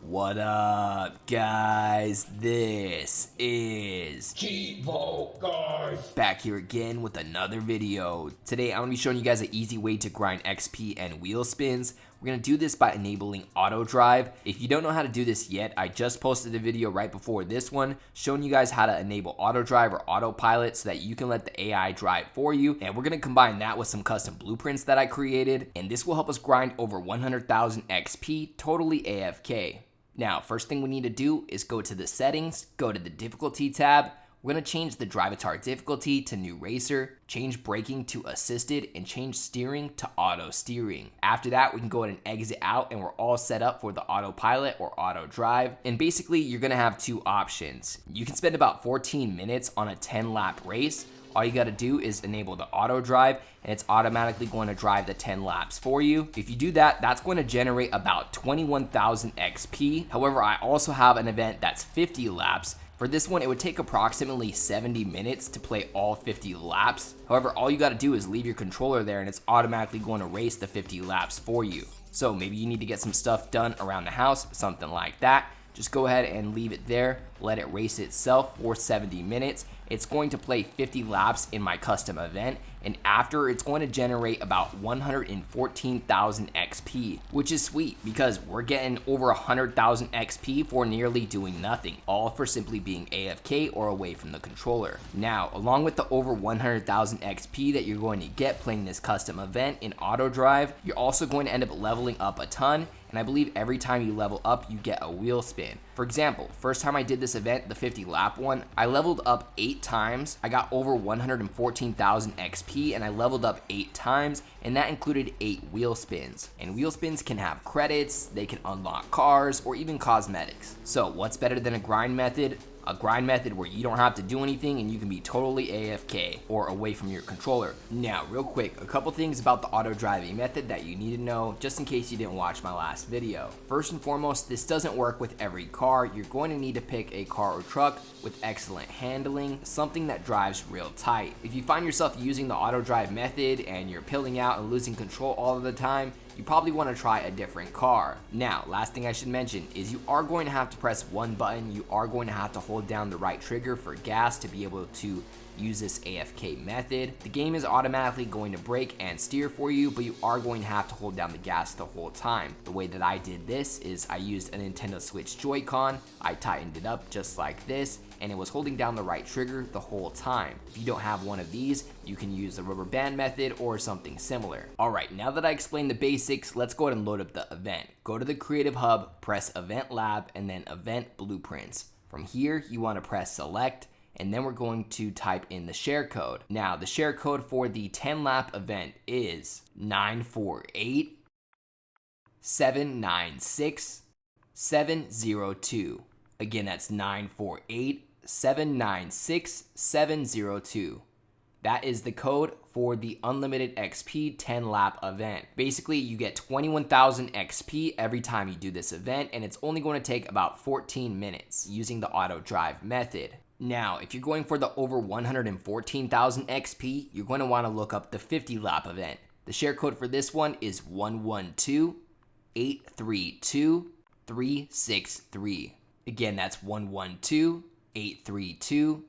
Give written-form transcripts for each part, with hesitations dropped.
What up, guys? This is Cheevo, guys. back here again with another video. Today, I'm going to be showing you guys an easy way to grind XP and wheel spins. We're going to do this by enabling AutoDrive. If you don't know how to do this yet, I just posted a video right before this one showing you guys how to enable AutoDrive or autopilot so that you can let the AI drive for you. And we're going to combine that with some custom blueprints that I created. And this will help us grind over 100,000 XP totally AFK. Now, first thing we need to do is go to the settings, go to the difficulty tab. We're going to change the Drivatar difficulty to New Racer, change braking to assisted, and change steering to auto steering. After that, we can go ahead and exit out and we're all set up for the autopilot or auto drive. And basically, you're going to have two options. You can spend about 14 minutes on a 10-lap race. All you got to do is enable the auto drive and it's automatically going to drive the 10 laps for you. If you do that, that's going to generate about 21,000 XP. However, I also have an event that's 50 laps. For this one, it would take approximately 70 minutes to play all 50 laps. However, all you got to do is leave your controller there and it's automatically going to race the 50 laps for you. So maybe you need to get some stuff done around the house, something like that. Just go ahead and leave it there, let it race itself for 70 minutes. It's going to play 50 laps in my custom event, and after it's going to generate about 114,000 XP, which is sweet because we're getting over 100,000 XP for nearly doing nothing, all for simply being AFK or away from the controller. Now, along with the over 100,000 XP that you're going to get playing this custom event in AutoDrive, you're also going to end up leveling up a ton. And I believe every time you level up, you get a wheel spin. For example, first time I did this event, the 50 lap one, I leveled up 8 times. I got over 114,000 XP and I leveled up 8 times, and that included 8 wheel spins. And wheel spins can have credits, they can unlock cars, or even cosmetics. So what's better than a grind method? A grind method where you don't have to do anything and you can be totally AFK or away from your controller. Now, real quick, a couple things about the auto driving method that you need to know just in case you didn't watch my last video. First and foremost, this doesn't work with every car. You're going to need to pick a car or truck with excellent handling, something that drives real tight. If you find yourself using the auto drive method and you're pilling out and losing control all of the time, you probably want to try a different car. Now, last thing I should mention is you are going to have to press one button. You are going to have to hold down the right trigger for gas to be able to use this AFK method. The game is automatically going to brake and steer for you, but you are going to have to hold down the gas the whole time. The way that I did this is I used a Nintendo Switch Joy-Con, I tightened it up just like this, and it was holding down the right trigger the whole time. If you don't have one of these, you can use the rubber band method or something similar. Alright, now that I explained the basics, let's go ahead and load up the event. Go to the Creative Hub, press Event Lab, and then Event Blueprints. From here, you want to press Select, and then we're going to type in the share code. Now, the share code for the 10 lap event is 948 796 702. Again, that's 948 796 702. That is the code for the Unlimited XP 10 lap event. Basically, you get 21,000 XP every time you do this event, and it's only going to take about 14 minutes using the auto drive method. Now, if you're going for the over 114,000 XP, you're going to want to look up the 50 lap event. The share code for this one is 112832 Again, that's 112832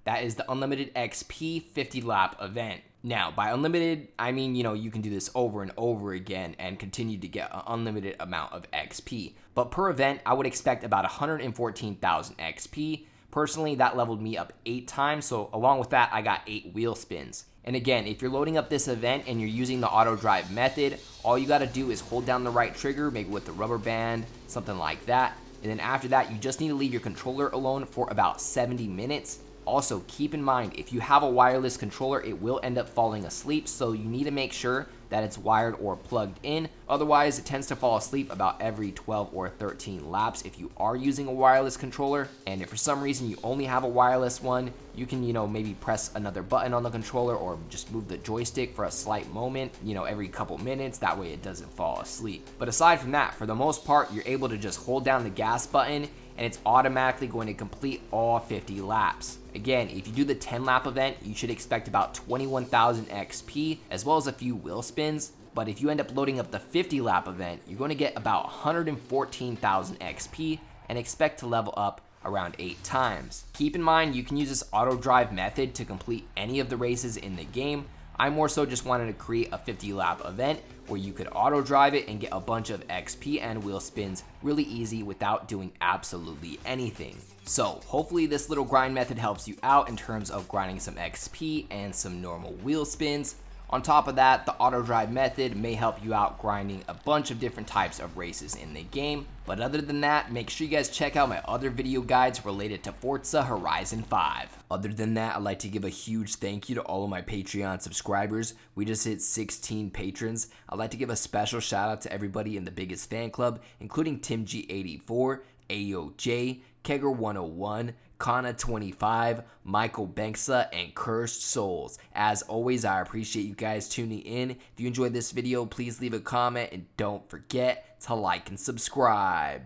That is the Unlimited XP 50 lap event. Now, by unlimited, I mean, you can do this over and over again and continue to get an unlimited amount of XP. But per event, I would expect about 114,000 XP. Personally, that leveled me up 8 times, so along with that, I got 8 wheel spins. And again, if you're loading up this event and you're using the auto drive method, all you gotta do is hold down the right trigger, maybe with the rubber band, something like that. And then after that, you just need to leave your controller alone for about 70 minutes. Also, keep in mind, if you have a wireless controller, it will end up falling asleep, so you need to make sure that it's wired or plugged in. Otherwise, it tends to fall asleep about every 12 or 13 laps if you are using a wireless controller. And if for some reason you only have a wireless one, you can, maybe press another button on the controller or just move the joystick for a slight moment, every couple minutes. That way it doesn't fall asleep. But aside from that, for the most part, you're able to just hold down the gas button and it's automatically going to complete all 50 laps. Again, if you do the 10 lap event, you should expect about 21,000 XP as well as a few wheel spins. But if you end up loading up the 50 lap event, you're going to get about 114,000 XP and expect to level up around 8 times. Keep in mind, you can use this AutoDrive method to complete any of the races in the game. I more so just wanted to create a 50 lap event where you could AutoDrive it and get a bunch of XP and wheel spins really easy without doing absolutely anything. So hopefully this little grind method helps you out in terms of grinding some XP and some normal wheel spins. On top of that, the AutoDrive method may help you out grinding a bunch of different types of races in the game. But other than that, make sure you guys check out my other video guides related to Forza Horizon 5. Other than that, I'd like to give a huge thank you to all of my Patreon subscribers. We just hit 16 patrons. I'd like to give a special shout out to everybody in the biggest fan club, including Tim G84, AOJ, Kegger101, Kana25, Michael Banksa, and Cursed Souls. As always, I appreciate you guys tuning in. If you enjoyed this video, please leave a comment and don't forget to like and subscribe.